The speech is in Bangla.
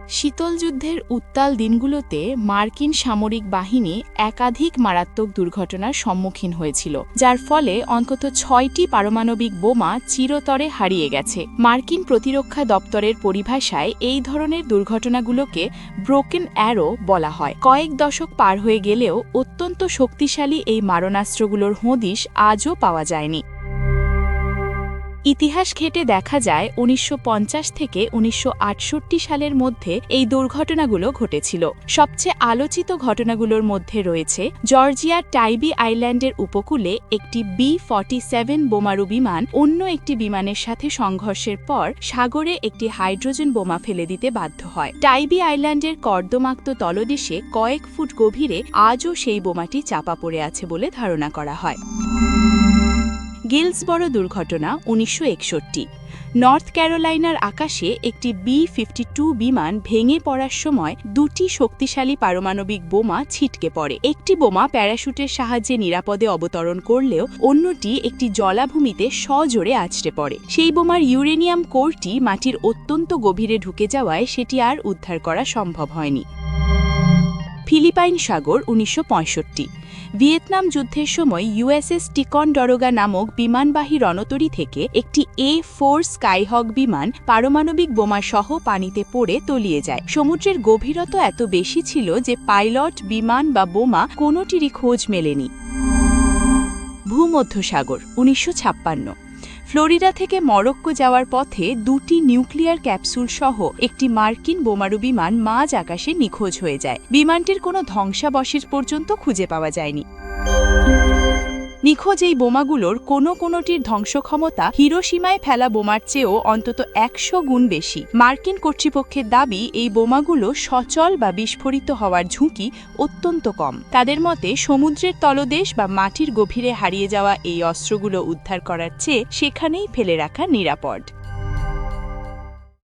শীতল যুদ্ধের উত্তাল দিনগুলোতে মার্কিন সামরিক বাহিনী একাধিক মারাত্মক দুর্ঘটনার সম্মুখীন হয়েছিল, যার ফলে অন্তত ৬টি পারমাণবিক বোমা চিরতরে হারিয়ে গেছে। মার্কিন প্রতিরক্ষা দপ্তরের পরিভাষায় এই ধরনের দুর্ঘটনাগুলোকে ব্রোকেন অ্যারো বলা হয়। কয়েক দশক পার হয়ে গেলেও অত্যন্ত শক্তিশালী এই মারণাস্ত্রগুলোর হদিশ আজও পাওয়া যায়নি। ইতিহাস ঘেঁটে দেখা যায় ১৯৫০ থেকে ১৯৬৮ সালের মধ্যে এই দুর্ঘটনাগুলো ঘটেছিল। সবচেয়ে আলোচিত ঘটনাগুলোর মধ্যে রয়েছে জর্জিয়ার টাইবি আইল্যান্ডের উপকূলে একটি B-47 বোমারু বিমান অন্য একটি বিমানের সাথে সংঘর্ষের পর সাগরে একটি হাইড্রোজেন বোমা ফেলে দিতে বাধ্য হয়। টাইবি আইল্যান্ডের কর্দমাক্ত তলদেশে কয়েক ফুট গভীরে আজও সেই বোমাটি চাপা পড়ে আছে বলে ধারণা করা হয়। গিলসবরো দুর্ঘটনা ১৯৬১। নর্থ ক্যারোলাইনার আকাশে একটি B-52 বিমান ভেঙে পড়ার সময় দুটি শক্তিশালী পারমাণবিক বোমা ছিটকে পড়ে। একটি বোমা প্যারাশুটের সাহায্যে নিরাপদে অবতরণ করলেও অন্যটি একটি জলাভূমিতে সজোরে আছড়ে পড়ে। সেই বোমার ইউরেনিয়াম কোরটি মাটির অত্যন্ত গভীরে ঢুকে যাওয়ায় সেটি আর উদ্ধার করা সম্ভব হয়নি। ফিলিপাইন সাগর ১৯৬৫। ভিয়েতনাম যুদ্ধের সময় USS টিকনডরোগা নামক বিমানবাহী রণতরী থেকে একটি A-4 স্কাইহক বিমান পারমাণবিক বোমাসহ পানিতে পড়ে তলিয়ে যায়। সমুদ্রের গভীরতা এত বেশি ছিল যে পাইলট, বিমান বা বোমা কোনোটিরই খোঁজ মেলেনি। ভূমধ্যসাগর ১৯৫৬। ফ্লোরিডা থেকে মরক্কো যাওয়ার পথে দুটি নিউক্লিয়ার ক্যাপসুল সহ একটি মার্কিন বোমারু বিমান মাঝ আকাশে নিখোঁজ হয়ে যায়। বিমানটির কোনো ধ্বংসাবশেষ পর্যন্ত খুঁজে পাওয়া যায়নি। নিখোঁজ এই বোমাগুলোর কোনোটির ধ্বংসক্ষমতা হিরোশিমায় ফেলা বোমার চেয়েও অন্তত ১০০ গুণ বেশি। মার্কিন কর্তৃপক্ষের দাবি এই বোমাগুলো সচল বা বিস্ফোরিত হওয়ার ঝুঁকি অত্যন্ত কম। তাদের মতে সমুদ্রের তলদেশ বা মাটির গভীরে হারিয়ে যাওয়া এই অস্ত্রগুলো উদ্ধার করার চেয়ে সেখানেই ফেলে রাখা নিরাপদ।